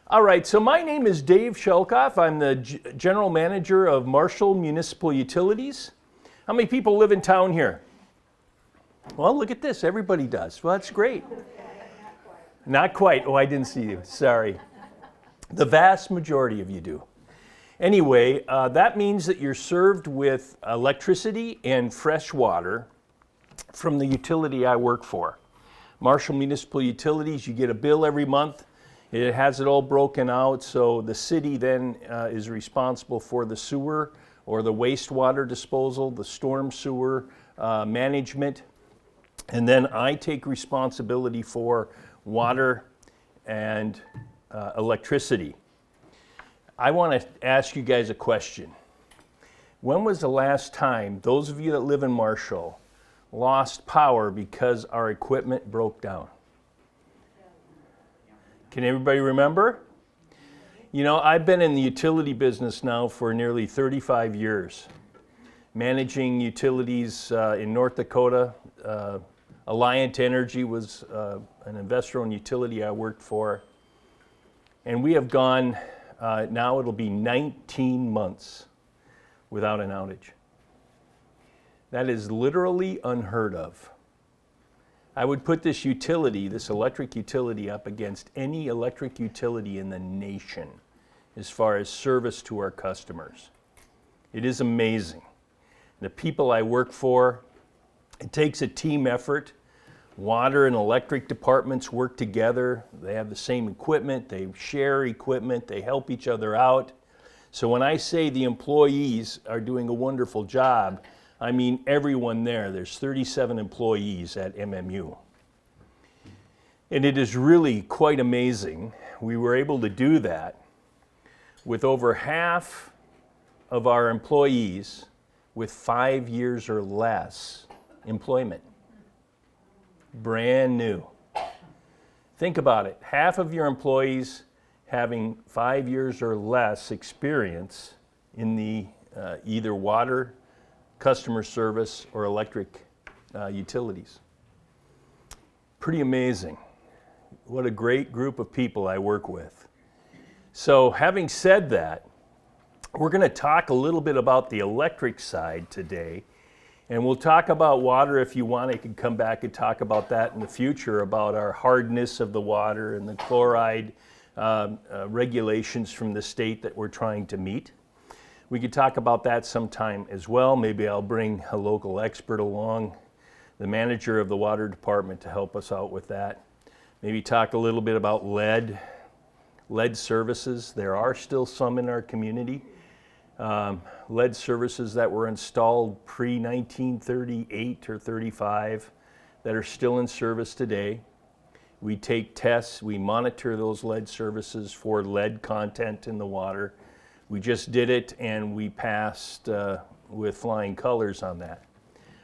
All right, so my name is Dave Shelkoff. I'm the General Manager of Marshall Municipal Utilities. How many people live in town here? Well, look at this, everybody does. Well, that's great. Not quite. Oh, I didn't see you, sorry. The vast majority of you do. Anyway, that means that you're served with electricity and fresh water from the utility I work for. Marshall Municipal Utilities, you get a bill every month. It has it all broken out, so the city then is responsible for the sewer or the wastewater disposal, the storm sewer management, and then I take responsibility for water and electricity. I want to ask you guys a question. When was the last time those of you that live in Marshall lost power because our equipment broke down? Can everybody remember? You know, I've been in the utility business now for nearly 35 years, managing utilities in North Dakota. Alliant Energy was an investor-owned utility I worked for. And we have gone, now it'll be 19 months without an outage. That is literally unheard of. I would put this utility, this electric utility, up against any electric utility in the nation as far as service to our customers. It is amazing. The people I work for, it takes a team effort. Water and electric departments work together. They have the same equipment, they share equipment, they help each other out. So when I say the employees are doing a wonderful job, I mean everyone there. There's 37 employees at MMU. And it is really quite amazing. We were able to do that with over half of our employees with 5 years or less employment. Brand new. Think about it. Half of your employees having 5 years or less experience in the either water, customer service, or electric utilities. Pretty amazing. What a great group of people I work with. So having said that, we're going to talk a little bit about the electric side today, and we'll talk about water. If you want, I can come back and talk about that in the future, about our hardness of the water and the chloride regulations from the state that we're trying to meet. We could talk about that sometime as well. Maybe I'll bring a local expert along, the manager of the water department, to help us out with that. Maybe talk a little bit about lead services. There are still some in our community. Lead services that were installed pre-1938 or 35 that are still in service today. We take tests, we monitor those lead services for lead content in the water. We just did it and we passed with flying colors on that.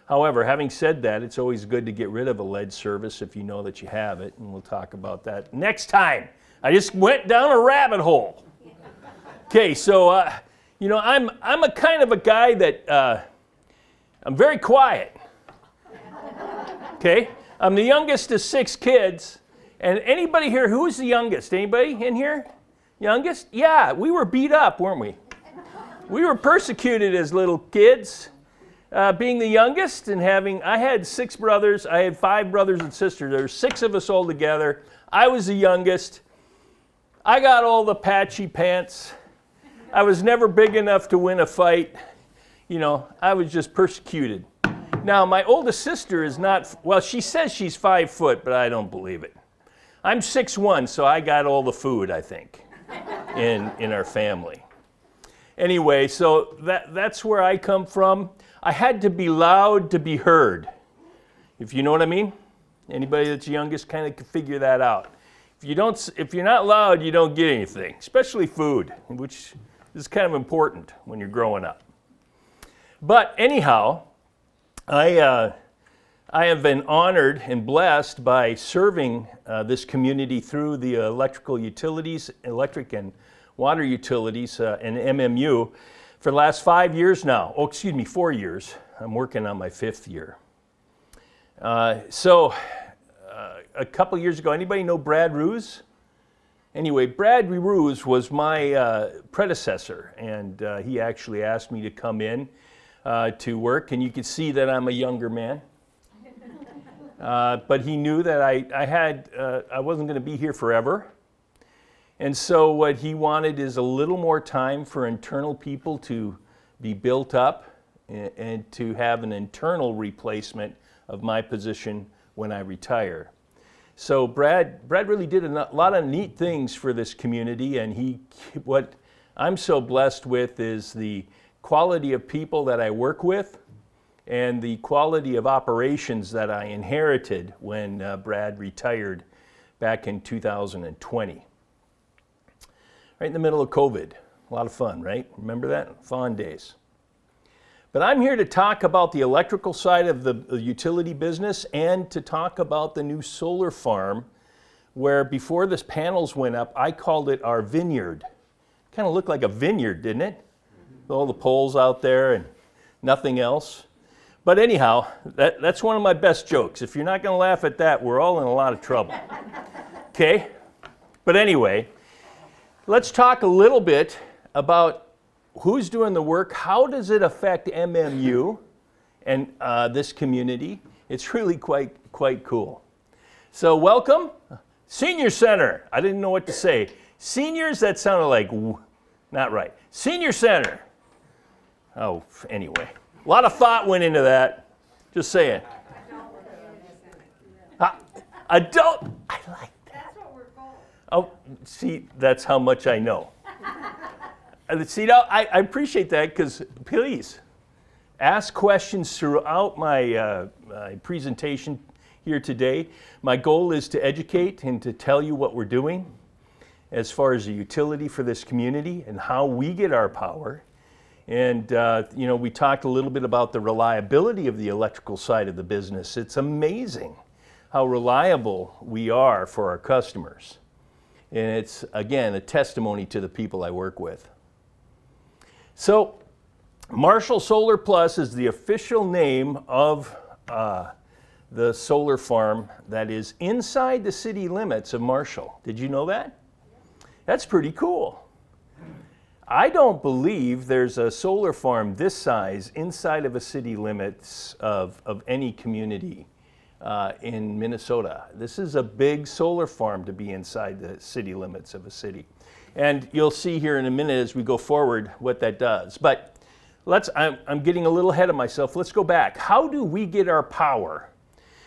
However, having said that, it's always good to get rid of a lead service if you know that you have it, and we'll talk about that next time. I just went down a rabbit hole. Okay, so you know, I'm a kind of a guy that I'm very quiet. Okay, I'm the youngest of 6 kids, and anybody here, who's the youngest? Anybody in here? Youngest? Yeah, we were beat up, weren't we? We were persecuted as little kids. Being the youngest and I had 6 brothers, I had 5 brothers and sisters. There were 6 of us all together. I was the youngest. I got all the patchy pants. I was never big enough to win a fight. You know, I was just persecuted. Now, my oldest sister is not, well, she says she's 5 foot, but I don't believe it. I'm 6'1", so I got all the food, I think, in our family. Anyway, so that's where I come from. I had to be loud to be heard, if you know what I mean. Anybody that's youngest kind of can figure that out. If you're not loud, you don't get anything, especially food, which is kind of important when you're growing up. But anyhow, I have been honored and blessed by serving this community through the electric and water utilities and MMU for the last 5 years now. 4 years. I'm working on my 5th year. A couple years ago, anybody know Brad Ruse? Anyway, Brad Ruse was my predecessor, and he actually asked me to come in to work, and you can see that I'm a younger man. But he knew that I wasn't going to be here forever. And so what he wanted is a little more time for internal people to be built up and to have an internal replacement of my position when I retire. So Brad really did a lot of neat things for this community, and what I'm so blessed with is the quality of people that I work with and the quality of operations that I inherited when Brad retired back in 2020. Right in the middle of COVID. A lot of fun, right? Remember that? Fun days. But I'm here to talk about the electrical side of the utility business and to talk about the new solar farm where before the panels went up, I called it our vineyard. Kind of looked like a vineyard, didn't it? With all the poles out there and nothing else. But anyhow, that's one of my best jokes. If you're not going to laugh at that, we're all in a lot of trouble. Okay? But anyway, let's talk a little bit about who's doing the work, how does it affect MMU and this community. It's really quite cool. So welcome, Senior Center. I didn't know what to say. Seniors, that sounded like, not right. Senior Center. Oh, anyway. A lot of thought went into that. Just saying. Adult, I like that. That's what we're called. Oh, see, that's how much I know. See, now, I appreciate that because please ask questions throughout my presentation here today. My goal is to educate and to tell you what we're doing as far as the utility for this community and how we get our power. And, we talked a little bit about the reliability of the electrical side of the business. It's amazing how reliable we are for our customers. And it's, again, a testimony to the people I work with. So, Marshall Solar Plus is the official name of the solar farm that is inside the city limits of Marshall. Did you know that? That's pretty cool. I don't believe there's a solar farm this size inside of a city limits of any community in Minnesota. This is a big solar farm to be inside the city limits of a city. And you'll see here in a minute as we go forward what that does. But I'm getting a little ahead of myself. Let's go back. How do we get our power?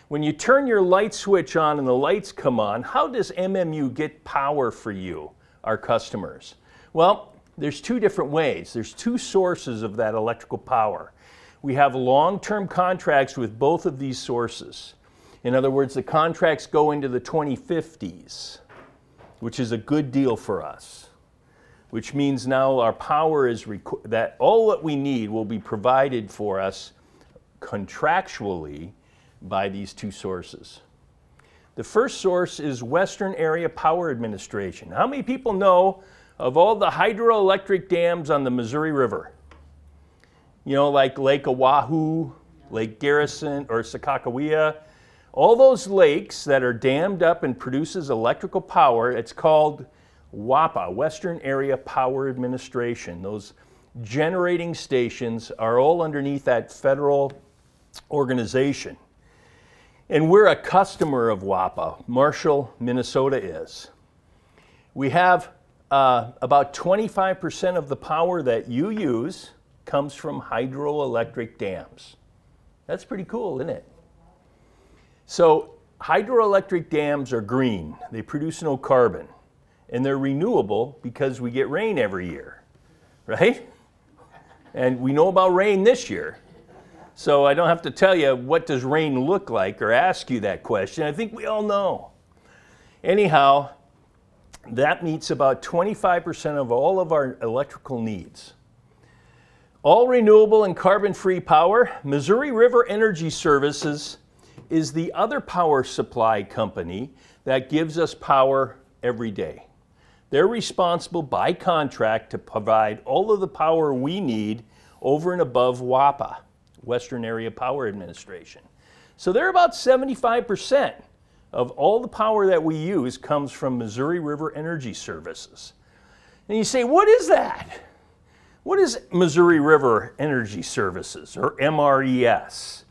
When you turn your light switch on and the lights come on, how does MMU get power for you, our customers? Well, there's two different ways. There's two sources of that electrical power. We have long-term contracts with both of these sources. In other words, the contracts go into the 2050s, which is a good deal for us, which means now our power is that all that we need will be provided for us contractually by these two sources. The first source is Western Area Power Administration. How many people know of all the hydroelectric dams on the Missouri River? You know, like Lake Oahu, Lake Garrison, or Sakakawea. All those lakes that are dammed up and produces electrical power, it's called WAPA, Western Area Power Administration. Those generating stations are all underneath that federal organization. And we're a customer of WAPA. Marshall, Minnesota is. We have about 25% of the power that you use comes from hydroelectric dams. That's pretty cool, isn't it? So hydroelectric dams are green. They produce no carbon. And they're renewable because we get rain every year, right? And we know about rain this year. So I don't have to tell you what does rain look like or ask you that question. I think we all know. Anyhow, that meets about 25% of all of our electrical needs. All renewable and carbon-free power. Missouri River Energy Services is the other power supply company that gives us power every day. They're responsible by contract to provide all of the power we need over and above WAPA, Western Area Power Administration. So they're about 75% of all the power that we use comes from Missouri River Energy Services. And you say, what is that? What is Missouri River Energy Services, or MRES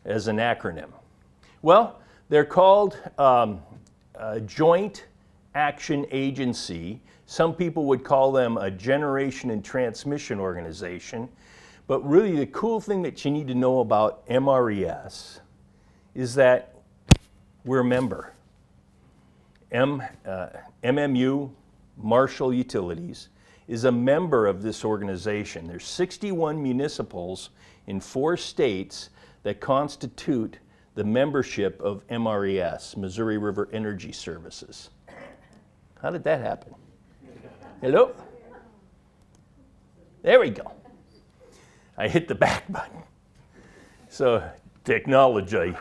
as an acronym? Well, they're called a Joint Action Agency. Some people would call them a generation and transmission organization. But really the cool thing that you need to know about MRES is that we're a member. MMU, Marshall Utilities, is a member of this organization. There's 61 municipals in 4 states that constitute the membership of MRES, Missouri River Energy Services. How did that happen? Hello? There we go. I hit the back button. So, technology.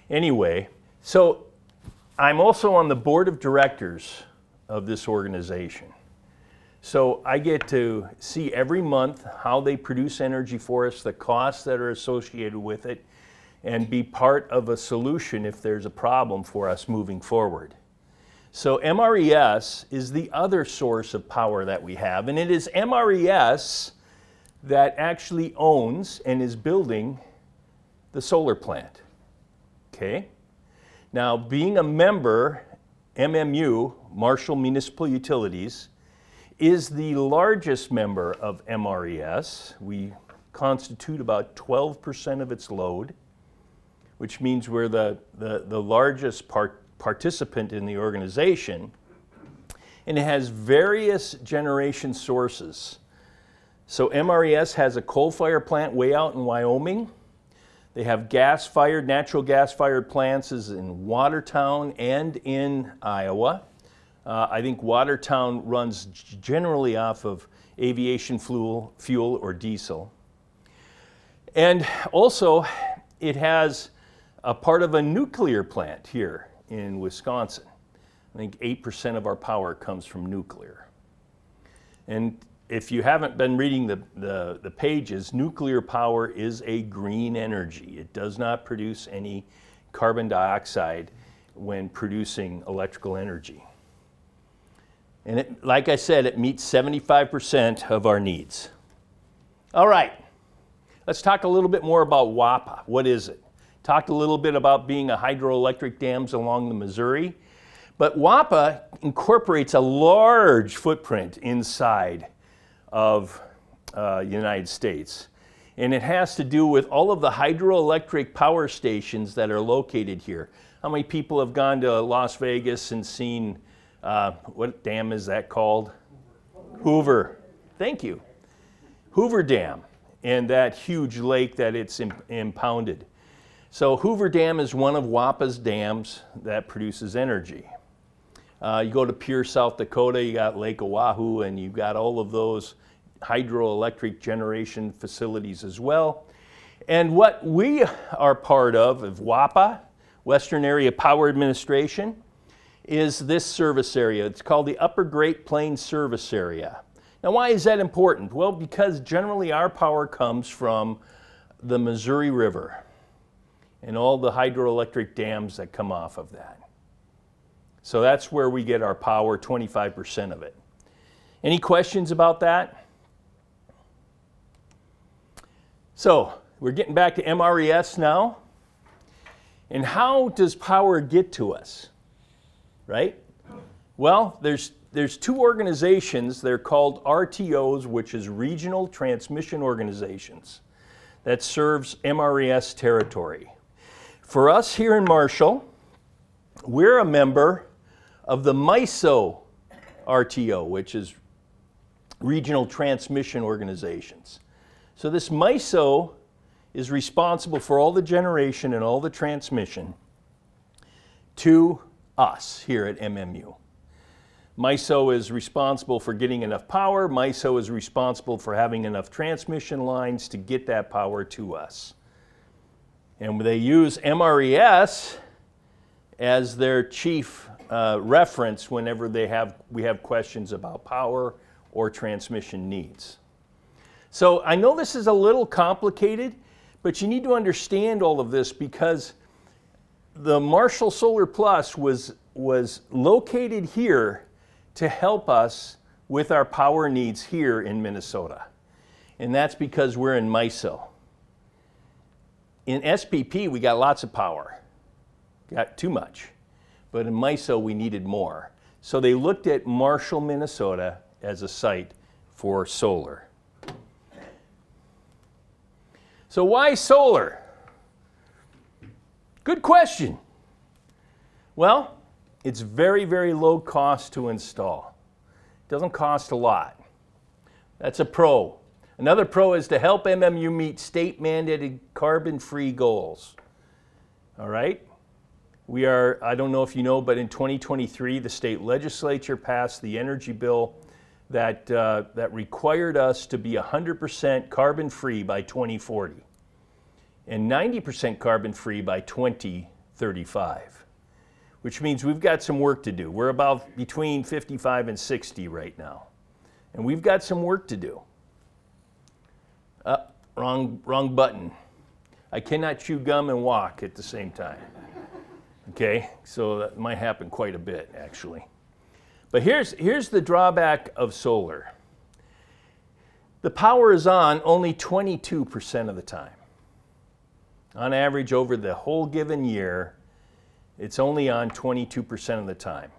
Anyway, so I'm also on the board of directors of this organization. So I get to see every month how they produce energy for us, the costs that are associated with it, and be part of a solution if there's a problem for us moving forward. So MRES is the other source of power that we have, and it is MRES that actually owns and is building the solar plant. Okay? Now, being a member, MMU, Marshall Municipal Utilities, is the largest member of MRES. We constitute about 12% of its load, which means we're the largest participant in the organization. And it has various generation sources. So MRES has a coal-fired plant way out in Wyoming. They have natural gas-fired plants in Watertown and in Iowa. I think Watertown runs generally off of aviation fuel or diesel. And also, it has a part of a nuclear plant here in Wisconsin. I think 8% of our power comes from nuclear. And if you haven't been reading the pages, nuclear power is a green energy. It does not produce any carbon dioxide when producing electrical energy. And like I said, it meets 75% of our needs. All right, let's talk a little bit more about WAPA. What is it? Talked a little bit about being a hydroelectric dams along the Missouri, but WAPA incorporates a large footprint inside of the United States. And it has to do with all of the hydroelectric power stations that are located here. How many people have gone to Las Vegas and seen, what dam is that called? Hoover. Thank you. Hoover Dam, and that huge lake that it's impounded. So Hoover Dam is one of WAPA's dams that produces energy. You go to Pierre, South Dakota, you got Lake Oahu, and you've got all of those hydroelectric generation facilities as well. And what we are part of WAPA, Western Area Power Administration, is this service area. It's called the Upper Great Plains Service Area. Now, why is that important? Well, because generally our power comes from the Missouri River and all the hydroelectric dams that come off of that. So that's where we get our power, 25% of it. Any questions about that? So we're getting back to MRES now. And how does power get to us, right? Well, there's 2 organizations. They're called RTOs, which is Regional Transmission Organizations, that serves MRES territory. For us here in Marshall, we're a member of the MISO RTO, which is Regional Transmission Organizations. So this MISO is responsible for all the generation and all the transmission to us here at MMU. MISO is responsible for getting enough power. MISO is responsible for having enough transmission lines to get that power to us. And they use MRES as their chief reference whenever we have questions about power or transmission needs. So I know this is a little complicated, but you need to understand all of this because the Marshall Solar Plus was located here to help us with our power needs here in Minnesota. And that's because we're in MISO. In SPP, we got lots of power. Got too much. But in MISO, we needed more. So they looked at Marshall, Minnesota as a site for solar. So why solar? Good question. Well, it's very, very low cost to install. It doesn't cost a lot. That's a pro. Another pro is to help MMU meet state-mandated carbon-free goals. All right? We are, I don't know if you know, but in 2023, the state legislature passed the energy bill that required us to be 100% carbon-free by 2040 and 90% carbon-free by 2035, which means we've got some work to do. We're about between 55 and 60 right now, and we've got some work to do. Wrong button. I cannot chew gum and walk at the same time. Okay, so that might happen quite a bit, actually. But here's the drawback of solar. The power is on only 22% of the time. On average, over the whole given year, it's only on 22% of the time.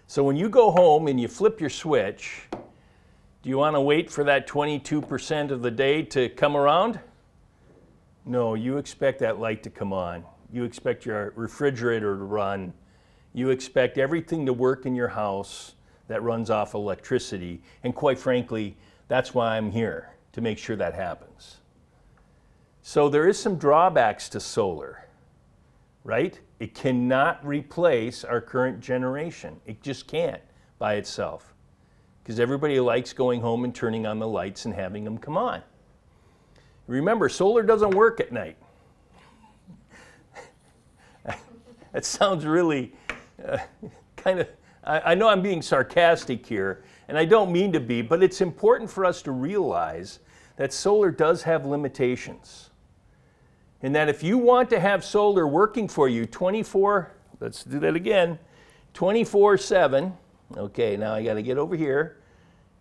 So when you go home and you flip your switch, do you want to wait for that 22% of the day to come around? No, you expect that light to come on. You expect your refrigerator to run. You expect everything to work in your house that runs off electricity. And quite frankly, that's why I'm here, to make sure that happens. So there is some drawbacks to solar, right? It cannot replace our current generation. It just can't by itself. Because everybody likes going home and turning on the lights and having them come on. Remember, solar doesn't work at night. That sounds really kind of, I know I'm being sarcastic here, and I don't mean to be, but it's important for us to realize that solar does have limitations. And that if you want to have solar working for you 24/7, okay, now I got to get over here.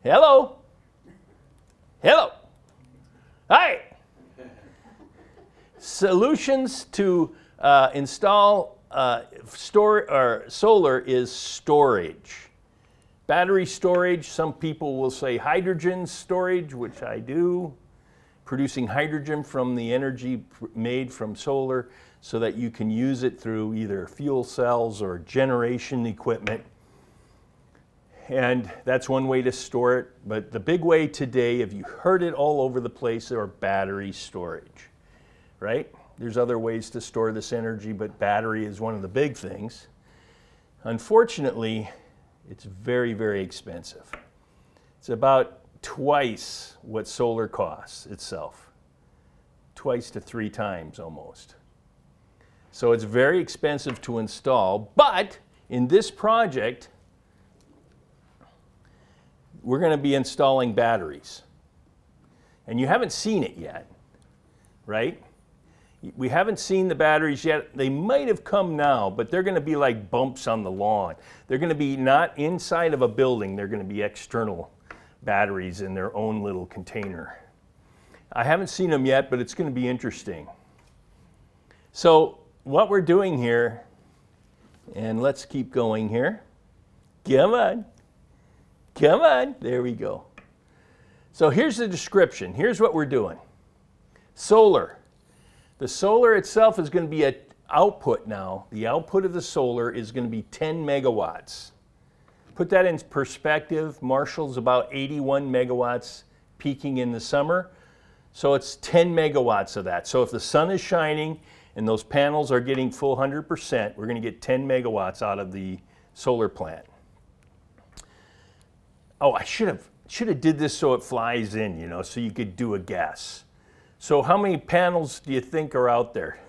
Hello. Hello. Hi. Solutions to install solar is storage. Battery storage, some people will say hydrogen storage, which I do. Producing hydrogen from the energy made from solar so that you can use it through either fuel cells or generation equipment. And that's one way to store it. But the big way today, if you heard it all over the place, are battery storage, right? There's other ways to store this energy, but battery is one of the big things. Unfortunately, it's very, very expensive. It's about twice what solar costs itself. Twice to 3 times almost. So it's very expensive to install, but in this project, we're going to be installing batteries. And you haven't seen it yet, right? We haven't seen the batteries yet. They might have come now, but they're going to be like bumps on the lawn. They're going to be not inside of a building. They're going to be external batteries in their own little container. I haven't seen them yet, but it's going to be interesting. So what we're doing here, and let's keep going here. Come on. Come on. There we go. So here's the description. Here's what we're doing. Solar. The solar itself is going to be an output now. The output of the solar is going to be 10 megawatts. Put that in perspective, Marshall's about 81 megawatts peaking in the summer. So it's 10 megawatts of that. So if the sun is shining and those panels are getting full 100%, we're going to get 10 megawatts out of the solar plant. Oh, I should have did this so it flies in, you know, so you could do a guess. So how many panels do you think are out there?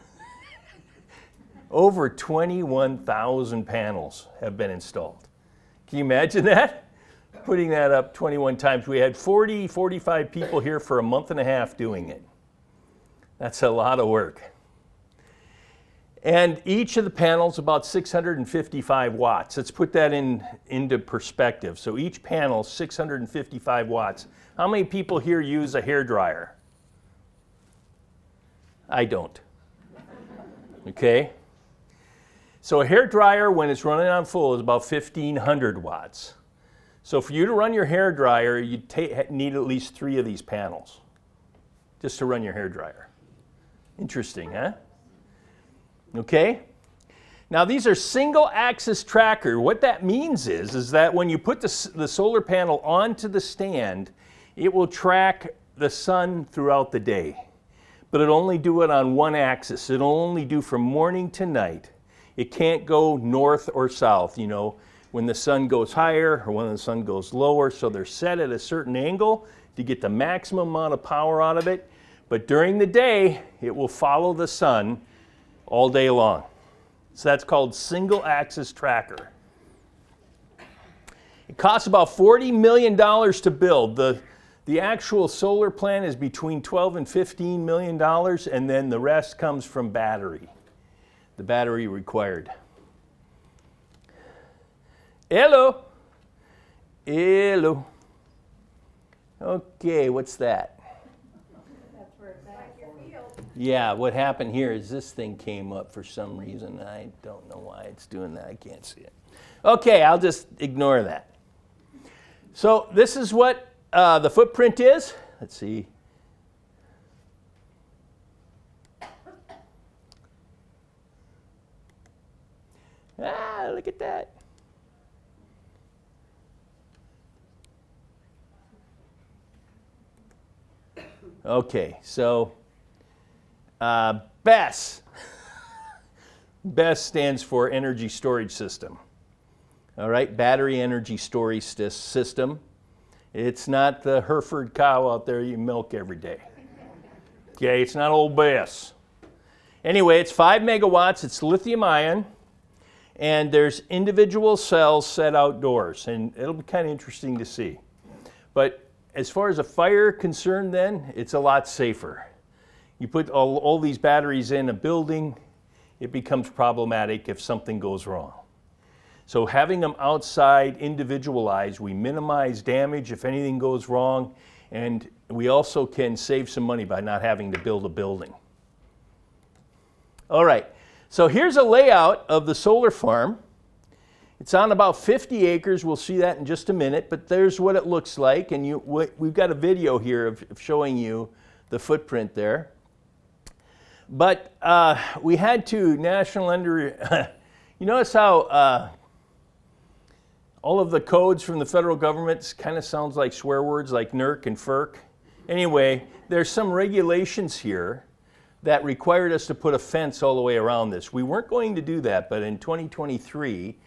Over 21,000 panels have been installed. Can you imagine that? Putting that up 21 times. We had 40, 45 people here for a month and a half doing it. That's a lot of work. And each of the panels about 655 watts. Let's put that into perspective. So each panel, 655 watts. How many people here use a hairdryer? I don't. Okay? So a hairdryer, when it's running on full, is about 1,500 watts. So for you to run your hairdryer, you need at least 3 of these panels just to run your hairdryer. Interesting, huh? Okay? Now these are single axis tracker. What that means is that when you put the solar panel onto the stand, it will track the sun throughout the day. But it'll only do it on one axis. It'll only do from morning to night. It can't go north or south, you know, when the sun goes higher or when the sun goes lower. So they're set at a certain angle to get the maximum amount of power out of it. But during the day, it will follow the sun all day long. So that's called single axis tracker. It costs about $40 million to build. The actual solar plant is between $12 and $15 million, and then the rest comes from battery. The battery required. Hello. Hello. Okay, what's that? That's where it's at. Your field. Yeah, what happened here is this thing came up for some reason. I don't know why it's doing that. I can't see it. Okay, I'll just ignore that. So this is what the footprint is. Let's see. Look at that. Okay, so BESS. BESS stands for Energy Storage System. All right, Battery Energy Storage System. It's not the Hereford cow out there you milk every day. Okay, it's not old BESS. Anyway, it's 5 megawatts, it's lithium ion, and there's individual cells set outdoors, and it'll be kind of interesting to see. But as far as a fire concerned then, it's a lot safer. You put all these batteries in a building, it becomes problematic if something goes wrong. So having them outside, individualized, we minimize damage if anything goes wrong, and we also can save some money by not having to build a building. All right, so here's a layout of the solar farm. It's on about 50 acres. We'll see that in just a minute, but there's what it looks like, and we've got a video here of showing you the footprint there. But we had to you notice how all of the codes from the federal government kind of sounds like swear words like NERC and FERC. Anyway, there's some regulations here that required us to put a fence all the way around this. We weren't going to do that, but in 2023,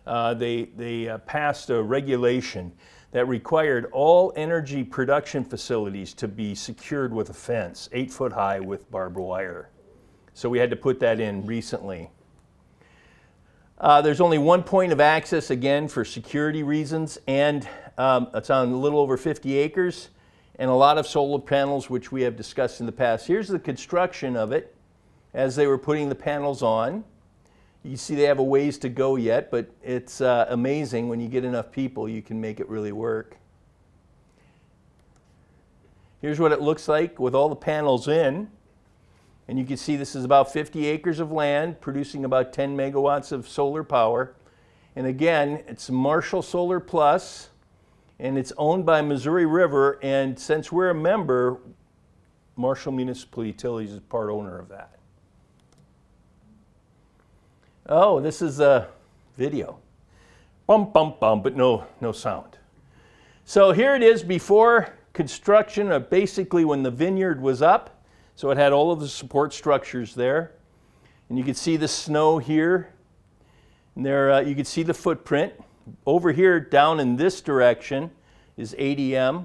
they passed a regulation that required all energy production facilities to be secured with a fence, 8 foot high with barbed wire. So we had to put that in recently. There's only one point of access, again, for security reasons, and it's on a little over 50 acres, and a lot of solar panels, which we have discussed in the past. Here's the construction of it as they were putting the panels on. You see they have a ways to go yet, but it's amazing when you get enough people, you can make it really work. Here's what it looks like with all the panels in. And you can see this is about 50 acres of land producing about 10 megawatts of solar power. And again, it's Marshall Solar Plus, and it's owned by Missouri River. And since we're a member, Marshall Municipal Utilities is part owner of that. Oh, this is a video. Bum, bum, bum, but no sound. So here it is before construction, basically when the vineyard was up. So it had all of the support structures there. And you can see the snow here. And there you can see the footprint. Over here, down in this direction, is ADM.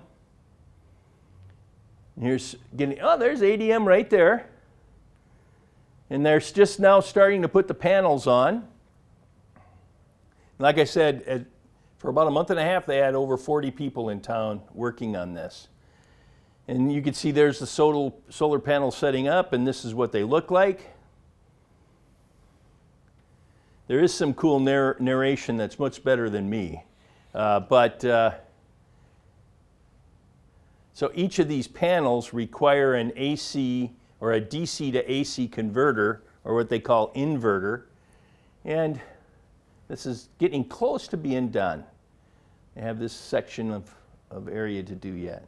And there's ADM right there. And they're just now starting to put the panels on. Like I said, for about a month and a half, they had over 40 people in town working on this. And you can see there's the solar panel setting up, and this is what they look like. There is some cool narration that's much better than me. So each of these panels require an AC or a DC to AC converter, or what they call inverter. And this is getting close to being done. I have this section of area to do yet.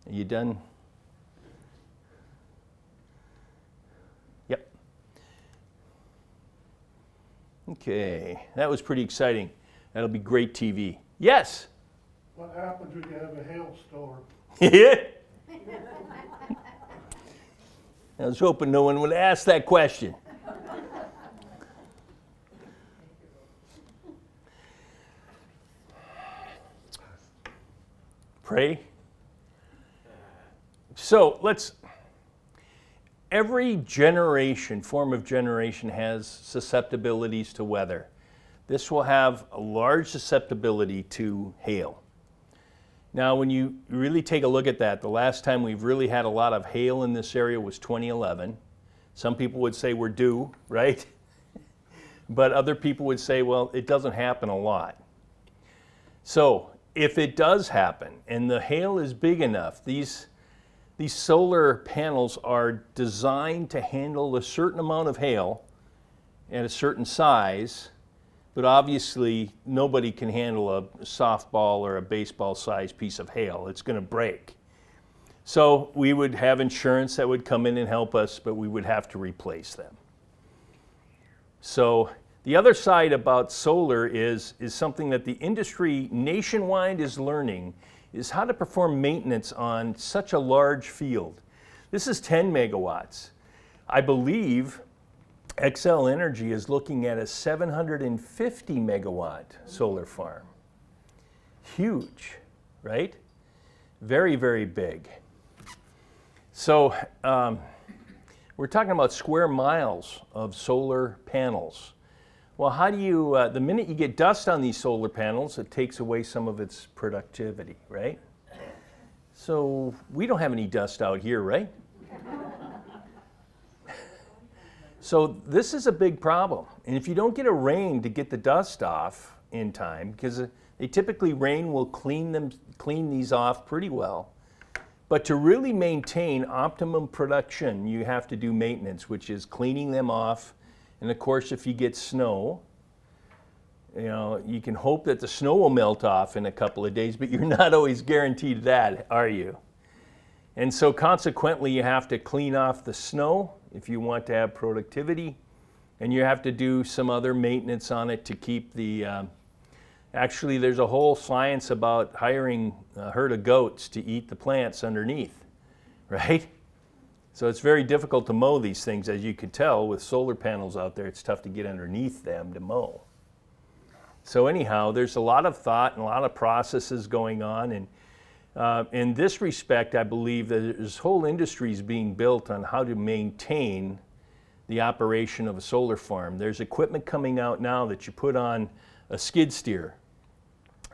Are you done? Yep. Okay, that was pretty exciting. That'll be great TV. Yes? What happens when you have a hailstorm? I was hoping no one would ask that question. Pray. So every form of generation has susceptibilities to weather. This will have a large susceptibility to hail. Now, when you really take a look at that, the last time we've really had a lot of hail in this area was 2011. Some people would say we're due, right? But other people would say, well, it doesn't happen a lot. So if it does happen and the hail is big enough, these solar panels are designed to handle a certain amount of hail at a certain size. But obviously, nobody can handle a softball or a baseball-sized piece of hail. It's going to break. So we would have insurance that would come in and help us, but we would have to replace them. So the other side about solar is something that the industry nationwide is learning, is how to perform maintenance on such a large field. This is 10 megawatts. I believe Xcel Energy is looking at a 750 megawatt solar farm. Huge, right? Very, very big. So we're talking about square miles of solar panels. Well, how do you, the minute you get dust on these solar panels, it takes away some of its productivity, right? So we don't have any dust out here, right? So this is a big problem. And if you don't get a rain to get the dust off in time, because rain will clean these off pretty well. But to really maintain optimum production, you have to do maintenance, which is cleaning them off. And of course, if you get snow, you can hope that the snow will melt off in a couple of days, but you're not always guaranteed that, are you? And so consequently, you have to clean off the snow if you want to have productivity, and you have to do some other maintenance on it to keep the, actually there's a whole science about hiring a herd of goats to eat the plants underneath, right? So it's very difficult to mow these things, as you can tell with solar panels out there. It's tough to get underneath them to mow. So anyhow, there's a lot of thought and a lot of processes going on, and in this respect, I believe that this whole industry is being built on how to maintain the operation of a solar farm. There's equipment coming out now that you put on a skid steer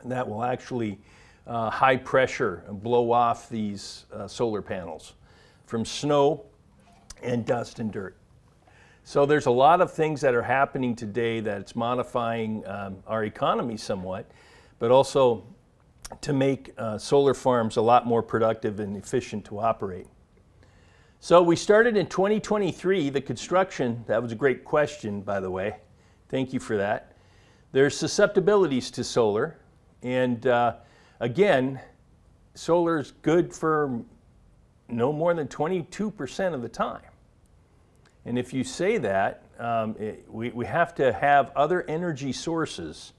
that will actually high pressure and blow off these solar panels from snow and dust and dirt. So there's a lot of things that are happening today that's modifying our economy somewhat, but also to make solar farms a lot more productive and efficient to operate. So we started in 2023, the construction. That was a great question, by the way. Thank you for that. There's susceptibilities to solar, and again, solar is good for no more than 22% of the time. And if you say that, we have to have other energy sources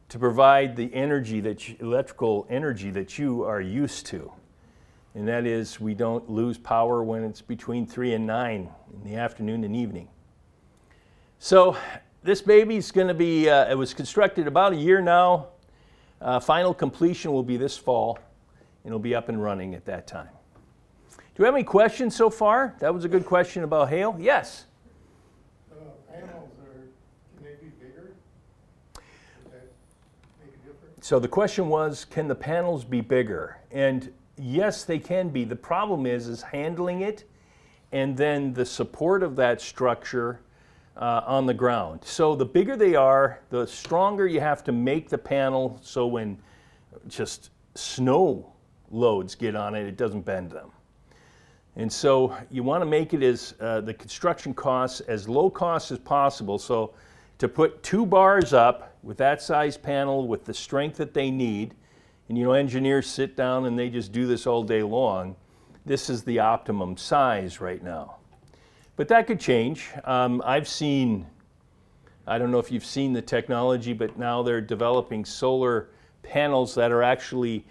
to provide the energy electrical energy that you are used to. And that is, we don't lose power when it's between 3 and 9 in the afternoon and evening. So this baby's going to be, it was constructed about a year now. Final completion will be this fall, and it'll be up and running at that time. Do we have any questions so far? That was a good question about hail. Yes? Panels can they be bigger? Does that make a difference? So the question was, can the panels be bigger? And yes, they can be. The problem is handling it, and then the support of that structure on the ground. So the bigger they are, the stronger you have to make the panel so when just snow loads get on it, it doesn't bend them. And so you want to make it as the construction costs as low cost as possible. So to put 2 bars up with that size panel with the strength that they need, and engineers sit down and they just do this all day long, this is the optimum size right now. But that could change. I've seen, I don't know if you've seen the technology, but now they're developing solar panels that are actually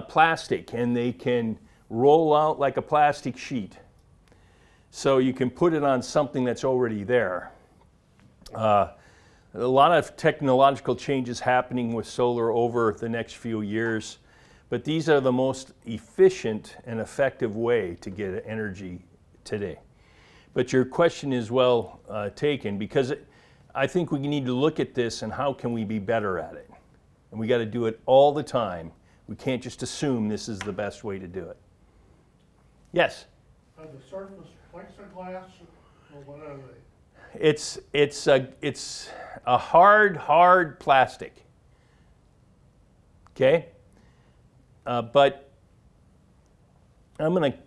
plastic, and they can roll out like a plastic sheet. So you can put it on something that's already there. A lot of technological changes happening with solar over the next few years, but these are the most efficient and effective way to get energy today. But your question is well taken, because I think we need to look at this and how can we be better at it. And we got to do it all the time. We can't just assume this is the best way to do it. Yes? Are the surface plexiglass, or what are they? It's a hard plastic. Okay? But I'm going to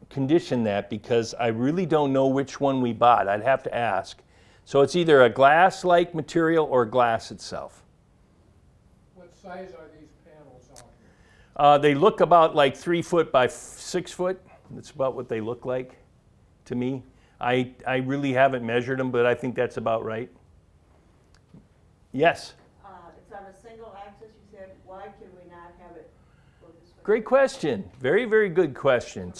condition that because I really don't know which one we bought. I'd have to ask. So it's either a glass-like material or glass itself. What size are these panels out here? They look about like 3 foot by 6 foot. That's about what they look like to me. I really haven't measured them, but I think that's about right. Yes? It's on a single axis, you said, why can we not have it go this way? Great question. Very, very good question.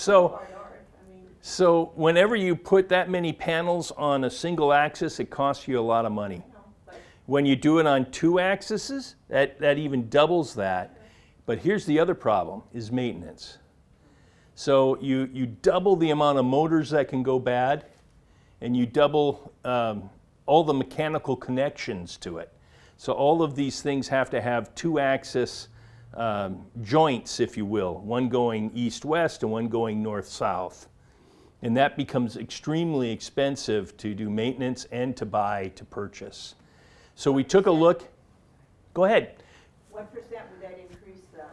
So whenever you put that many panels on a single axis, it costs you a lot of money. When you do it on 2 axes, that even doubles that. But here's the other problem, is maintenance. So you double the amount of motors that can go bad, and you double all the mechanical connections to it. So all of these things have to have 2-axis joints, if you will, one going east-west and one going north-south. And that becomes extremely expensive to do maintenance and to buy, to purchase. So we took a look. Go ahead. What percent would that increase the foot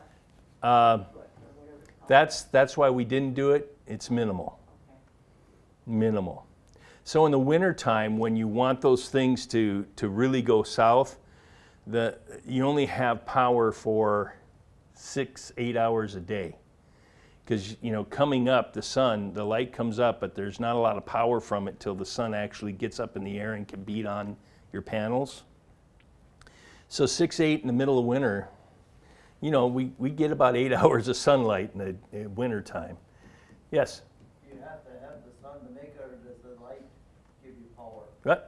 or whatever it's called? That's why we didn't do it. It's minimal. Okay. Minimal. So in the wintertime, when you want those things to really go south, you only have power for 6-8 hours a day. Because, coming up, the sun, the light comes up, but there's not a lot of power from it till the sun actually gets up in the air and can beat on your panels. So 6-8 in the middle of winter, we get about 8 hours of sunlight in the winter time. Yes? You have to have the sun to make it, or does the light give you power? Right.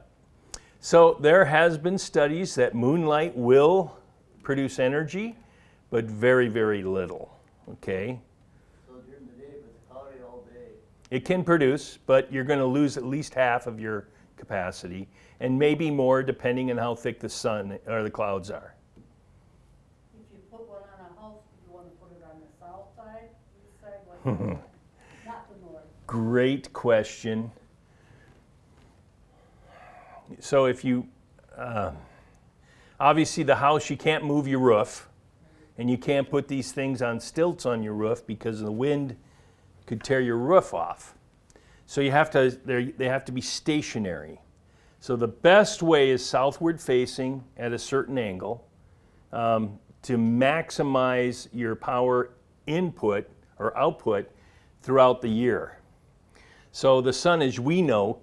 So there has been studies that moonlight will produce energy, but very, very little. Okay? So during the day, if it's cloudy all day, It can produce, but you're going to lose at least half of your capacity, and maybe more depending on how thick the sun or the clouds are. If you put one on a house, do you want to put it on the south side, east side, what? Not the north. Great question. So if you, obviously the house, you can't move your roof, and you can't put these things on stilts on your roof because the wind could tear your roof off. So you have to, they have to be stationary. So the best way is southward facing at a certain angle to maximize your power input or output throughout the year. So the sun, as we know,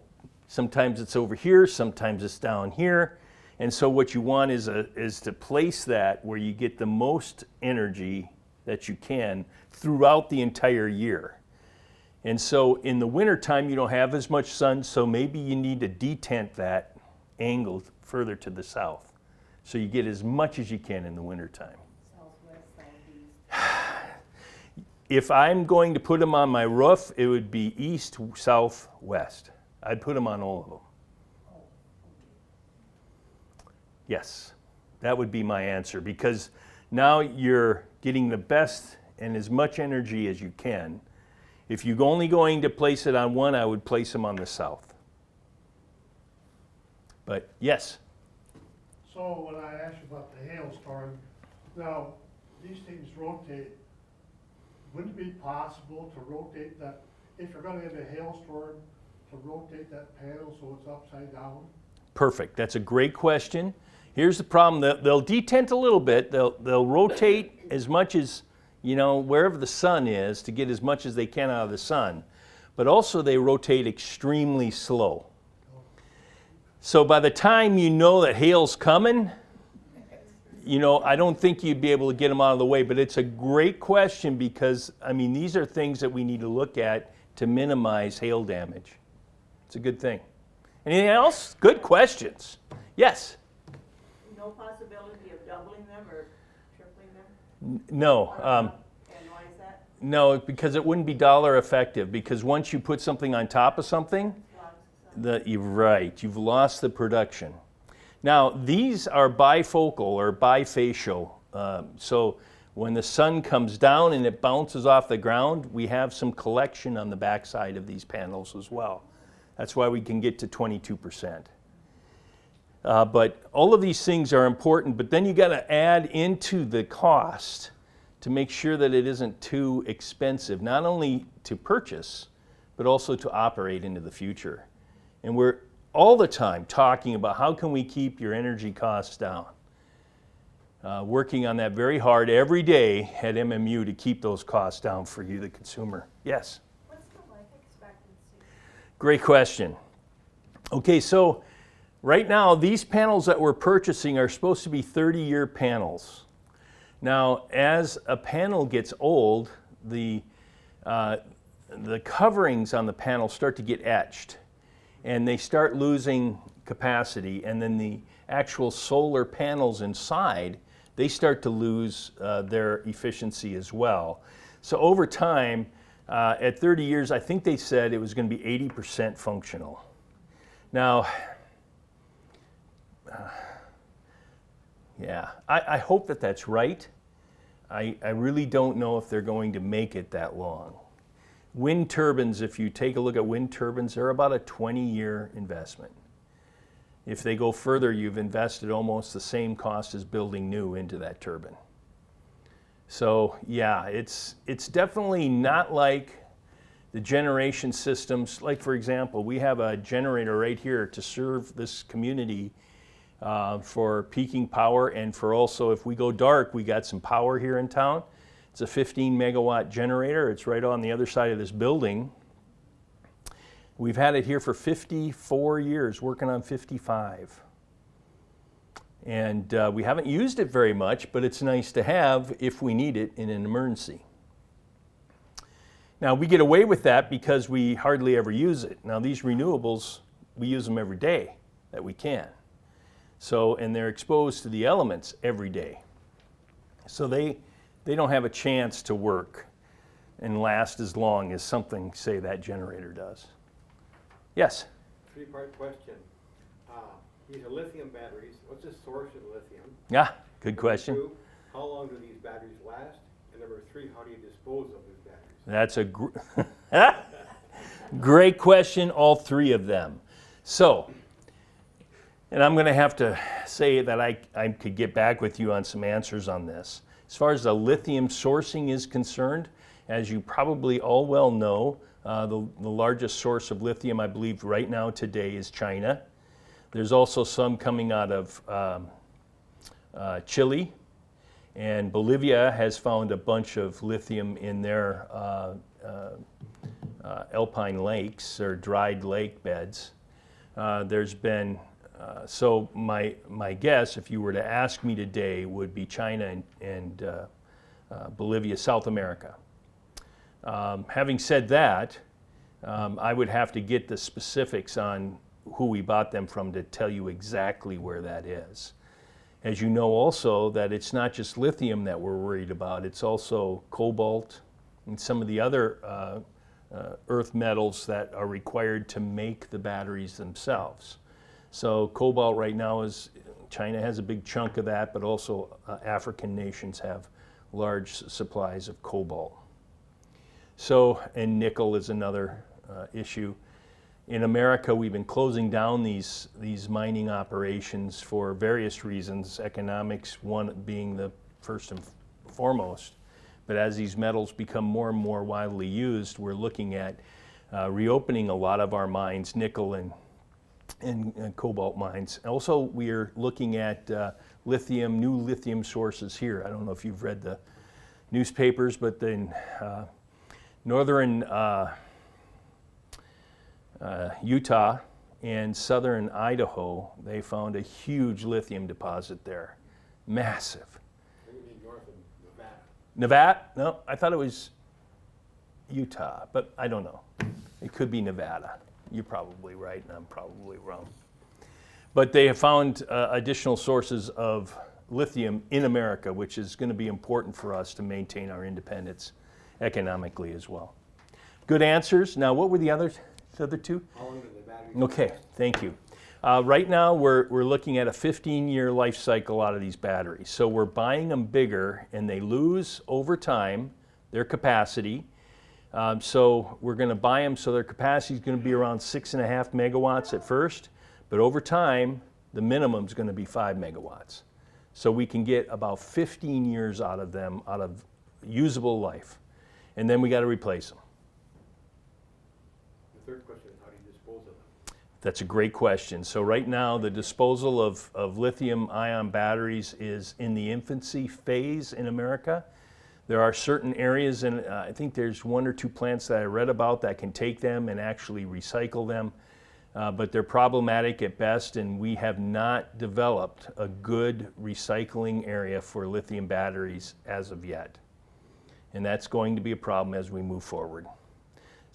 sometimes it's over here, sometimes it's down here. And so what you want is to place that where you get the most energy that you can throughout the entire year. And so in the wintertime, you don't have as much sun, so maybe you need to detent that angle further to the south. So you get as much as you can in the wintertime. Southwest, southeast. If I'm going to put them on my roof, it would be east, south, west. I'd put them on all of them. Yes, that would be my answer, because now you're getting the best and as much energy as you can. If you're only going to place it on one, I would place them on the south. But yes, So when I asked you about the hailstorm, now, these things rotate. Wouldn't it be possible to rotate that, if you're gonna have a hailstorm, to rotate that panel so it's upside down? perfect. That's a great question. Here's the problem, they'll detent a little bit, they'll rotate as much as, wherever the sun is to get as much as they can out of the sun. But also they rotate extremely slow. So by the time you know that hail's coming, I don't think you'd be able to get them out of the way, but it's a great question because, these are things that we need to look at to minimize hail damage. It's a good thing. Anything else? Good questions. Yes? No possibility of doubling them or tripling them? No. And why is that? No, because it wouldn't be dollar effective, because once you put something on top of something, you're right, you've lost the production. Now, these are bifocal or bifacial. So when the sun comes down and it bounces off the ground, we have some collection on the backside of these panels as well. That's why we can get to 22%. But all of these things are important, but then you got to add into the cost to make sure that it isn't too expensive, not only to purchase, but also to operate into the future. And we're all the time talking about how can we keep your energy costs down. Working on that very hard every day at MMU to keep those costs down for you, the consumer. Yes? What's the life expectancy? Great question. Okay, so right now these panels that we're purchasing are supposed to be 30-year panels. Now, as a panel gets old, the coverings on the panel start to get etched, and they start losing capacity, and then the actual solar panels inside, they start to lose their efficiency as well. So over time, at 30 years, I think they said it was going to be 80% functional. Now, yeah, I hope that that's right. I really don't know if they're going to make it that long. Wind turbines, if you take a look at wind turbines, they're about a 20-year investment. If they go further, you've invested almost the same cost as building new into that turbine. So yeah, it's definitely not like the generation systems. Like for example, we have a generator right here to serve this community for peaking power, and for also if we go dark, we got some power here in town. It's a 15 megawatt generator. It's right on the other side of this building. We've had it here for 54 years, working on 55. And we haven't used it very much, but it's nice to have if we need it in an emergency. Now, we get away with that because we hardly ever use it. Now, these renewables, we use them every day that we can. So, and they're exposed to the elements every day. So they don't have a chance to work and last as long as something, say, that generator does. Yes? Three-part question. These are lithium batteries. What's the source of lithium? Yeah, good question. Number two, how long do these batteries last? And number three, how do you dispose of these batteries? That's a great question, all three of them. So, and I'm going to have to say that I could get back with you on some answers on this. As far as the lithium sourcing is concerned, as you probably all well know, the largest source of lithium, I believe, right now today is China. There's also some coming out of Chile, and Bolivia has found a bunch of lithium in their alpine lakes or dried lake beds. There's been, so my guess, if you were to ask me today, would be China and Bolivia, South America. Having said that, I would have to get the specifics on who we bought them from to tell you exactly where that is. As you know also that it's not just lithium that we're worried about, it's also cobalt and some of the other earth metals that are required to make the batteries themselves. So cobalt right now is, China has a big chunk of that, but also African nations have large supplies of cobalt. So, and nickel is another issue. In America, we've been closing down these mining operations for various reasons, economics one being the first and foremost. But as these metals become more and more widely used, we're looking at reopening a lot of our mines, nickel and cobalt mines. Also, we're looking at new lithium sources here. I don't know if you've read the newspapers, but in northern Utah and southern Idaho, they found a huge lithium deposit there. Massive. Maybe north of Nevada. Nevada? No, I thought it was Utah, but I don't know. It could be Nevada. You're probably right, and I'm probably wrong. But they have found additional sources of lithium in America, which is going to be important for us to maintain our independence economically as well. Good answers. Now, what were the other two? How long do the batteries? Okay, thank you. Right now, we're looking at a 15-year life cycle out of these batteries. So we're buying them bigger, and they lose over time their capacity. So we're going to buy them so their capacity is going to be around 6.5 megawatts at first, but over time, the minimum is going to be 5 megawatts. So we can get about 15 years out of them, out of usable life. And then we got to replace them. The third question is how do you dispose of them? That's a great question. So right now, the disposal of lithium-ion batteries is in the infancy phase in America. There are certain areas, and I think there's 1 or 2 plants that I read about that can take them and actually recycle them, but they're problematic at best, and we have not developed a good recycling area for lithium batteries as of yet. And that's going to be a problem as we move forward.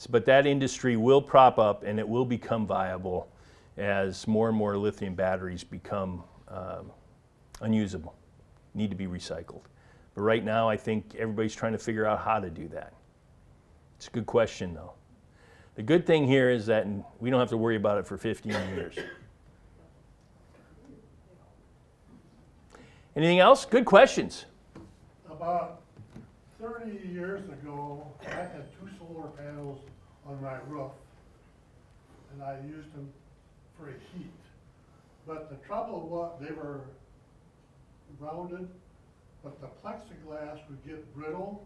But that industry will prop up and it will become viable as more and more lithium batteries become unusable, need to be recycled. But right now, I think everybody's trying to figure out how to do that. It's a good question, though. The good thing here is that we don't have to worry about it for 15 years. Anything else? Good questions. About 30 years ago, I had 2 solar panels on my roof, and I used them for heat. But the trouble was, they were rounded, but the plexiglass would get brittle,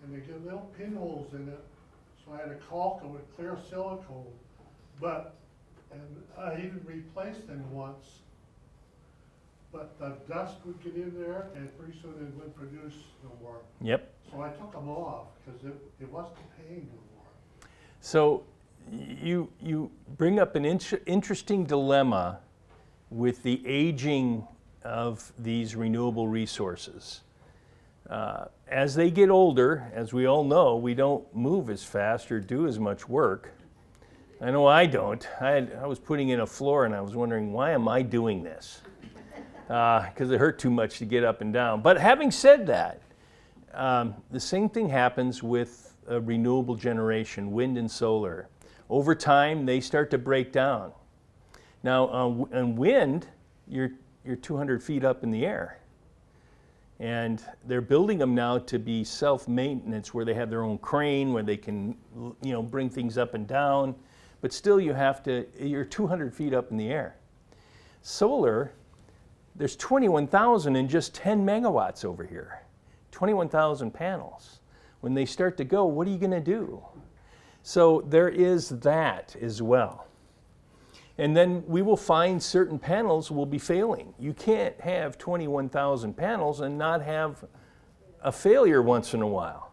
and they get little pinholes in it, so I had to caulk them with clear silicone. And I even replaced them once, but the dust would get in there, and pretty soon it wouldn't produce no more. Yep. So I took them off, because it wasn't paying no more. So you bring up an interesting dilemma with the aging of these renewable resources. As they get older, as we all know, we don't move as fast or do as much work. I know I don't. I was putting in a floor and I was wondering, why am I doing this? Because it hurt too much to get up and down. But having said that, the same thing happens with renewable generation, wind and solar. Over time, they start to break down. Now, on wind, you're 200 feet up in the air. And they're building them now to be self-maintenance, where they have their own crane, where they can, bring things up and down. But still, you're 200 feet up in the air. Solar, there's 21,000 and just 10 megawatts over here. 21,000 panels. When they start to go, what are you going to do? So there is that as well. And then we will find certain panels will be failing. You can't have 21,000 panels and not have a failure once in a while.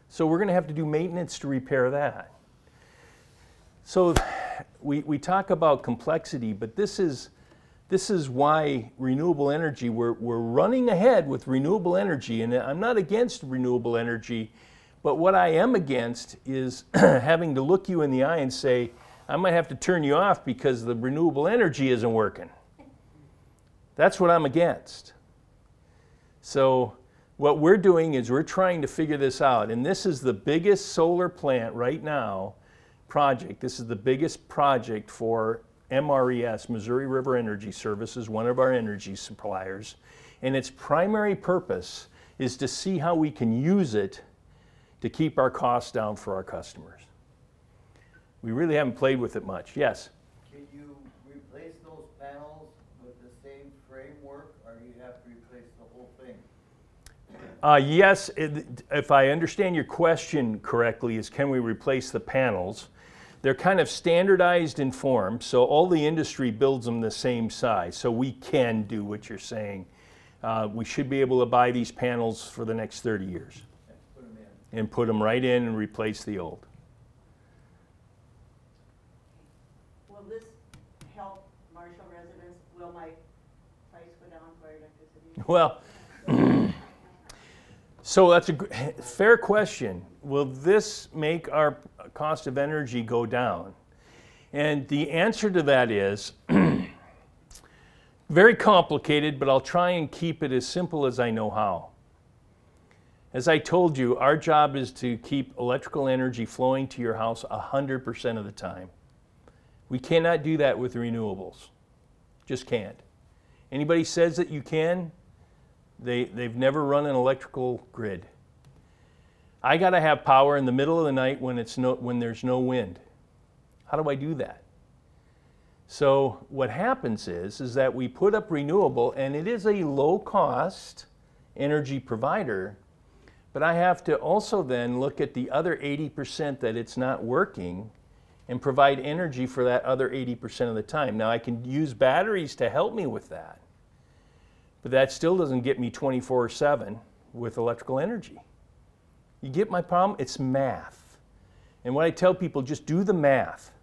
So we're going to have to do maintenance to repair that. So we talk about complexity, but this is why renewable energy, we're running ahead with renewable energy, and I'm not against renewable energy, but what I am against is having to look you in the eye and say, I might have to turn you off because the renewable energy isn't working. That's what I'm against. So what we're doing is we're trying to figure this out, and this is the biggest solar plant right now project. This is the biggest project for MRES, Missouri River Energy Services, one of our energy suppliers, and its primary purpose is to see how we can use it to keep our costs down for our customers. We really haven't played with it much. Yes? Can you replace those panels with the same framework, or you have to replace the whole thing? Yes, if I understand your question correctly, is can we replace the panels? They're kind of standardized in form, so all the industry builds them the same size, so we can do what you're saying. We should be able to buy these panels for the next 30 years Put them in. and put them right in and replace the old. Will this help Marshall residents? Will my price go down for electricity? Well, so that's a fair question. Will this make our cost of energy go down? And the answer to that is very complicated, but I'll try and keep it as simple as I know how. As I told you, our job is to keep electrical energy flowing to your house 100% of the time. We cannot do that with renewables. Just can't. Anybody says that you can, they've never run an electrical grid. I got to have power in the middle of the night when there's no wind. How do I do that? So what happens is that we put up renewable, and it is a low-cost energy provider, but I have to also then look at the other 80% that it's not working and provide energy for that other 80% of the time. Now I can use batteries to help me with that, but that still doesn't get me 24/7 with electrical energy. You get my problem? It's math. And what I tell people, just do the math.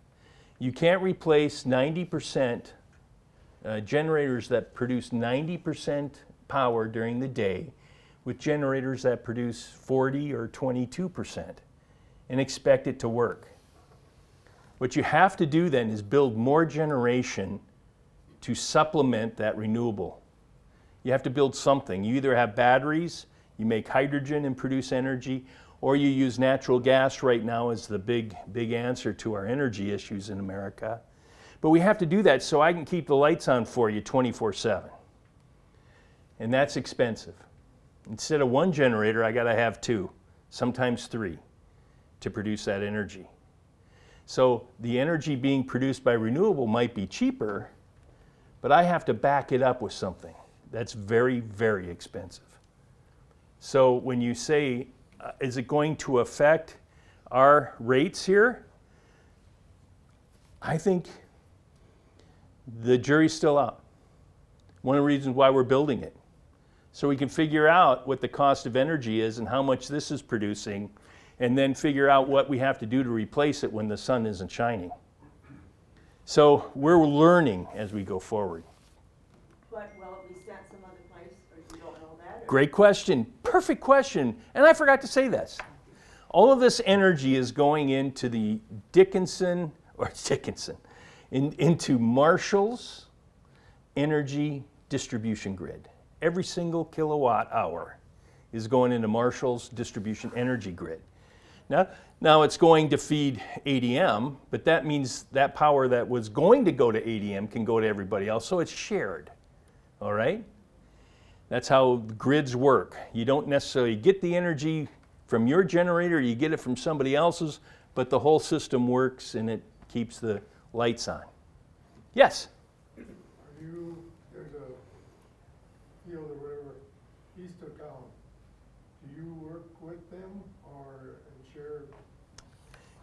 You can't replace 90% generators that produce 90% power during the day with generators that produce 40 or 22% and expect it to work. What you have to do then is build more generation to supplement that renewable. You have to build something. You either have batteries, you make hydrogen and produce energy, or you use natural gas right now as the big answer to our energy issues in America. But we have to do that so I can keep the lights on for you 24/7. And that's expensive. Instead of one generator, I got to have two, sometimes three, to produce that energy. So the energy being produced by renewable might be cheaper, but I have to back it up with something that's very, very expensive. So when you say, is it going to affect our rates here? I think the jury's still out. One of the reasons why we're building it. So we can figure out what the cost of energy is and how much this is producing, and then figure out what we have to do to replace it when the sun isn't shining. So we're learning as we go forward. But will it be sent some other place, or you don't know that? Or? Great question. Perfect question. And I forgot to say this. All of this energy is going into the into Marshall's energy distribution grid. Every single kilowatt hour is going into Marshall's distribution energy grid. Now it's going to feed ADM, but that means that power that was going to go to ADM can go to everybody else, so it's shared. All right? That's how grids work. You don't necessarily get the energy from your generator, you get it from somebody else's, but the whole system works and it keeps the lights on. Yes? There's a field or whatever, east of town. Do you work with them and share?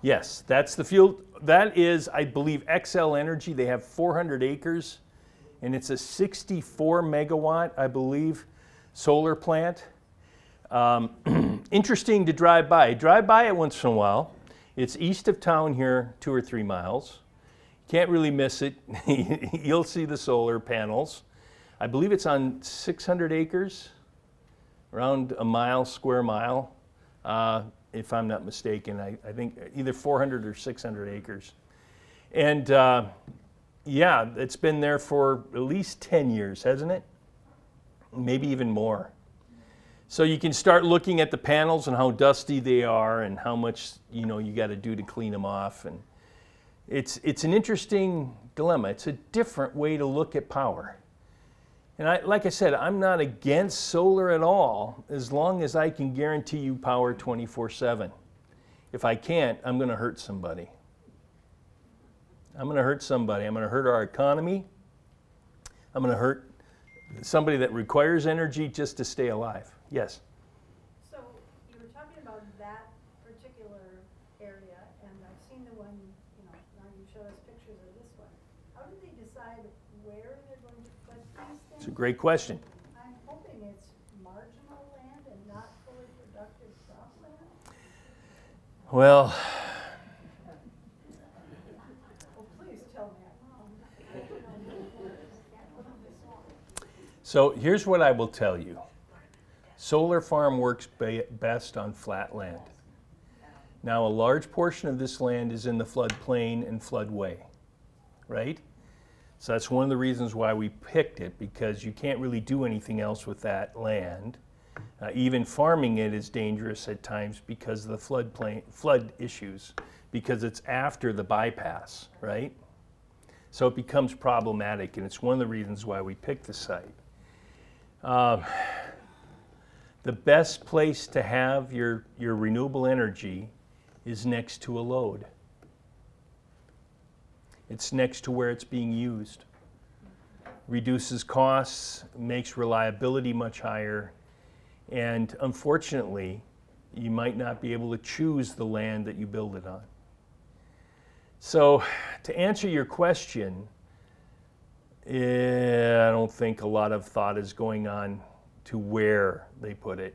Yes, that's the field. That is, I believe, XL Energy. They have 400 acres, and it's a 64 megawatt, I believe, solar plant. Interesting to drive by. Drive by it once in a while. It's east of town here, 2 or 3 miles. Can't really miss it. You'll see the solar panels. I believe it's on 600 acres, around a square mile, if I'm not mistaken. I think either 400 or 600 acres. And yeah, it's been there for at least 10 years, hasn't it? Maybe even more. So you can start looking at the panels and how dusty they are and how much you got to do to clean them off. And it's an interesting dilemma. It's a different way to look at power. And like I said, I'm not against solar at all as long as I can guarantee you power 24/7. If I can't, I'm going to hurt somebody. I'm going to hurt somebody. I'm going to hurt our economy. I'm going to hurt somebody that requires energy just to stay alive. Yes. So you were talking about that particular area, and I've seen the one, now you showed us pictures of this one. How did they decide where they're going to put these things? It's a great question. I'm hoping it's marginal land and not fully productive cropland. Well, Oh, please tell me I'm wrong. so here's what I will tell you. Solar farm works best on flat land. Now, a large portion of this land is in the floodplain and floodway, right? So that's one of the reasons why we picked it, because you can't really do anything else with that land. Even farming it is dangerous at times because of the flood issues, because it's after the bypass, right? So it becomes problematic, and it's one of the reasons why we picked the site. The best place to have your renewable energy is next to a load. It's next to where it's being used. Reduces costs, makes reliability much higher, and unfortunately, you might not be able to choose the land that you build it on. So, to answer your question, I don't think a lot of thought is going on to where they put it.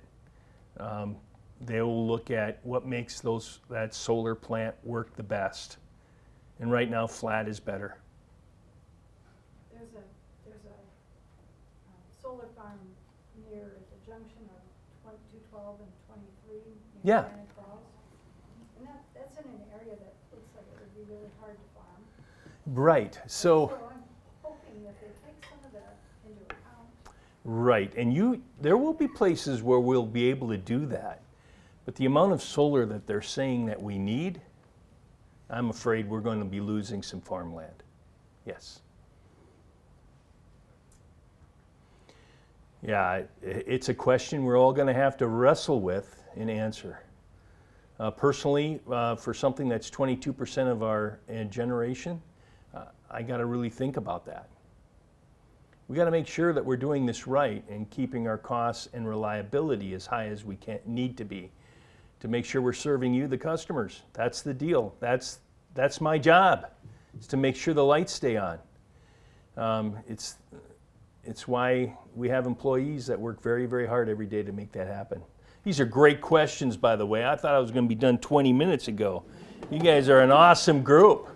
They will look at what makes that solar plant work the best. And right now, flat is better. There's a solar farm near the junction of 212 and 23. near Yeah. Granite Falls. And that's in an area that looks like it would be really hard to farm. Right. So I'm hoping that they take some of that into account. right, and there will be places where we'll be able to do that. But the amount of solar that they're saying that we need, I'm afraid we're going to be losing some farmland. Yes. Yeah, it's a question we're all going to have to wrestle with and answer. Personally, for something that's 22% of our generation, I got to really think about that. We got to make sure that we're doing this right and keeping our costs and reliability as high as we need to be, to make sure we're serving you, the customers. That's the deal. That's my job, is to make sure the lights stay on. It's why we have employees that work very, very hard every day to make that happen. These are great questions, by the way. I thought I was going to be done 20 minutes ago. You guys are an awesome group.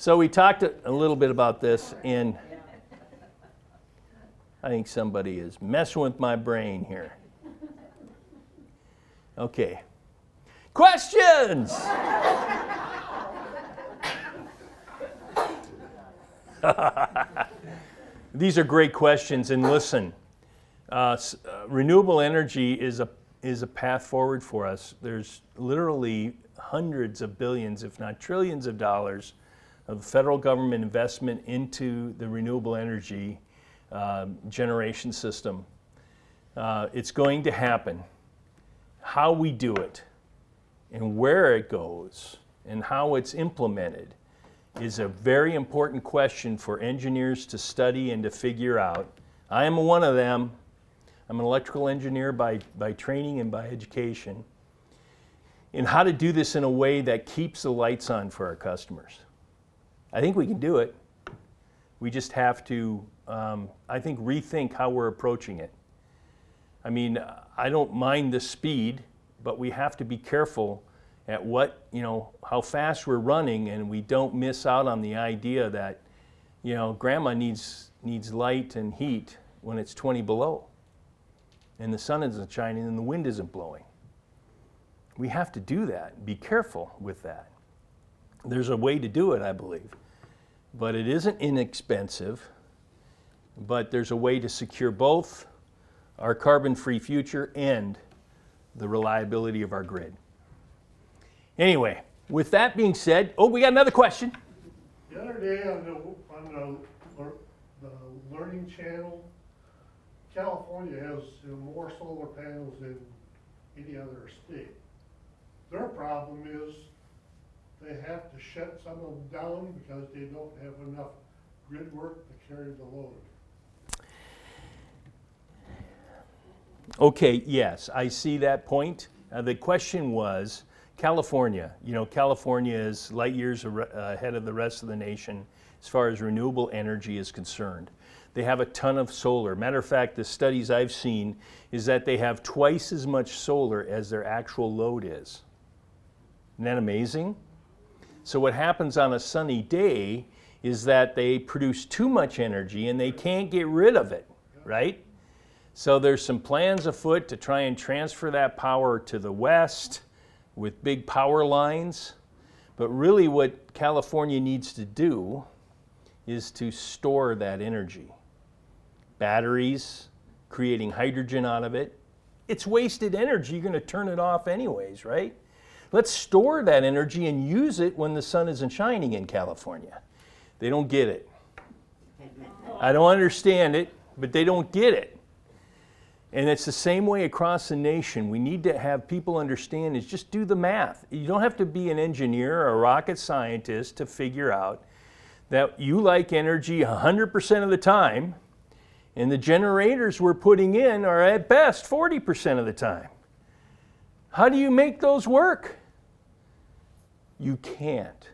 So we talked a little bit about this, and I think somebody is messing with my brain here. Okay. Questions? These are great questions, and listen, renewable energy is a path forward for us. There's literally hundreds of billions, if not trillions of dollars of federal government investment into the renewable energy generation system. It's going to happen. How we do it and where it goes and how it's implemented is a very important question for engineers to study and to figure out. I am one of them. I'm an electrical engineer by training and by education. And how to do this in a way that keeps the lights on for our customers. I think we can do it. We just have to, I think, rethink how we're approaching it. I mean, I don't mind the speed, but we have to be careful at how fast we're running, and we don't miss out on the idea that, grandma needs light and heat when it's 20 below, and the sun isn't shining and the wind isn't blowing. We have to do that. Be careful with that. There's a way to do it, I believe, but it isn't inexpensive, but there's a way to secure both our carbon-free future and the reliability of our grid. Anyway, with that being said, we got another question. The other day on the Learning Channel, California has more solar panels than any other state. Their problem is they have to shut some of them down because they don't have enough grid work to carry the load. Okay, yes, I see that point. The question was, California, California is light years ahead of the rest of the nation as far as renewable energy is concerned. They have a ton of solar. Matter of fact, the studies I've seen is that they have twice as much solar as their actual load is. Isn't that amazing? So what happens on a sunny day is that they produce too much energy and they can't get rid of it, right? So there's some plans afoot to try and transfer that power to the west with big power lines. But really what California needs to do is to store that energy. Batteries, creating hydrogen out of it. It's wasted energy, you're gonna turn it off anyways, right? Let's store that energy and use it when the sun isn't shining in California. They don't get it. I don't understand it, but they don't get it. And it's the same way across the nation. We need to have people understand is just do the math. You don't have to be an engineer or a rocket scientist to figure out that you like energy 100% of the time, and the generators we're putting in are at best 40% of the time. How do you make those work? You can't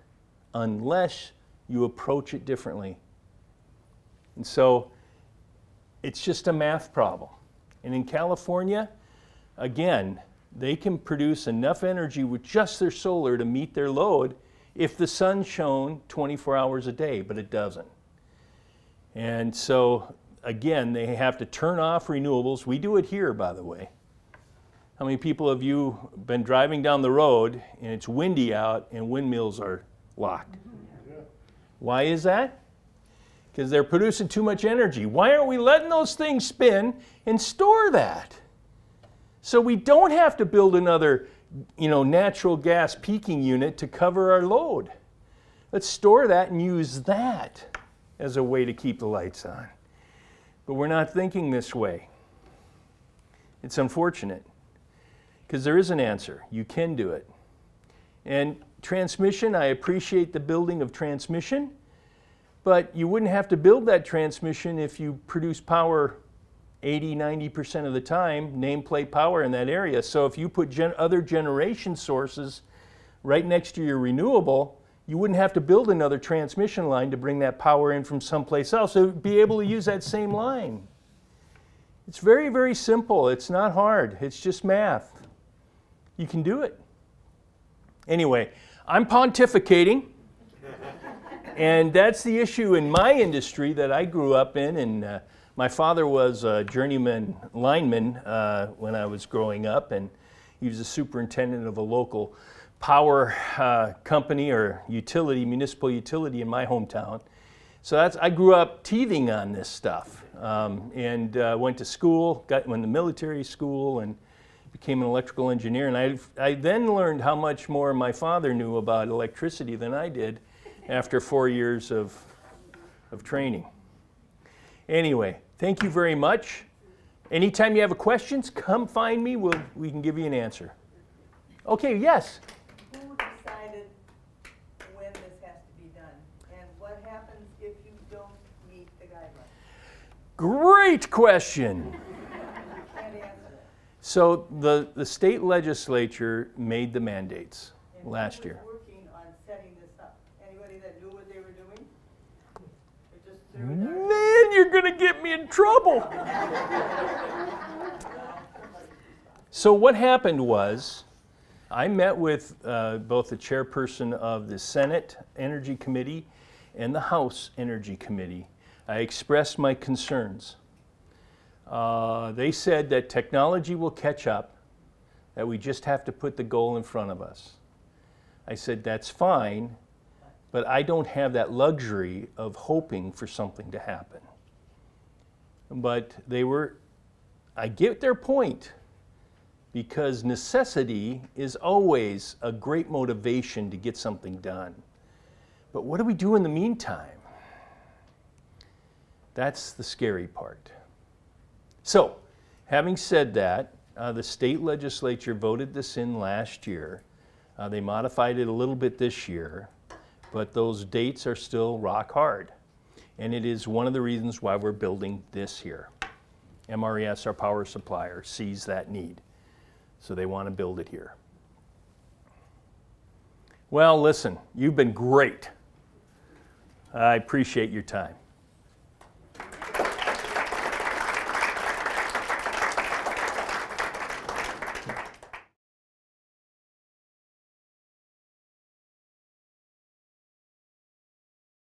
unless you approach it differently. And so it's just a math problem. And in California, again, they can produce enough energy with just their solar to meet their load if the sun shone 24 hours a day, but it doesn't. And so, again, they have to turn off renewables. We do it here, by the way. How many people have you been driving down the road and it's windy out and windmills are locked? Yeah. Why is that? Because they're producing too much energy. Why aren't we letting those things spin and store that? So we don't have to build another, natural gas peaking unit to cover our load. Let's store that and use that as a way to keep the lights on. But we're not thinking this way. It's unfortunate because there is an answer. You can do it. And transmission, I appreciate the building of transmission. But you wouldn't have to build that transmission if you produce power 80, 90% of the time, nameplate power in that area. So if you put other generation sources right next to your renewable, you wouldn't have to build another transmission line to bring that power in from someplace else. So you'd be able to use that same line. It's very, very simple. It's not hard. It's just math. You can do it. Anyway, I'm pontificating. And that's the issue in my industry that I grew up in. And my father was a journeyman lineman when I was growing up. And he was a superintendent of a local power company or municipal utility in my hometown. So I grew up teething on this stuff. And went to school, went to military school, and became an electrical engineer. And I then learned how much more my father knew about electricity than I did after 4 years of training. Anyway, thank you very much. Anytime you have questions, come find me. We can give you an answer. Okay, yes? Who decided when this has to be done? And what happens if you don't meet the guidelines? Great question. You can't answer it. So the state legislature made the mandates last year. And who was working on setting this up? Anybody that knew what they were doing? Or just threw it out? Man, you're gonna get me in trouble. So what happened was, I met with both the chairperson of the Senate Energy Committee and the House Energy Committee. I expressed my concerns. They said that technology will catch up, that we just have to put the goal in front of us. I said, that's fine, but I don't have that luxury of hoping for something to happen. But I get their point, because necessity is always a great motivation to get something done. But what do we do in the meantime? That's the scary part. So, having said that, the state legislature voted this in last year. They modified it a little bit this year, but those dates are still rock hard. And it is one of the reasons why we're building this here. MRES, our power supplier, sees that need. So they want to build it here. Well, listen, you've been great. I appreciate your time.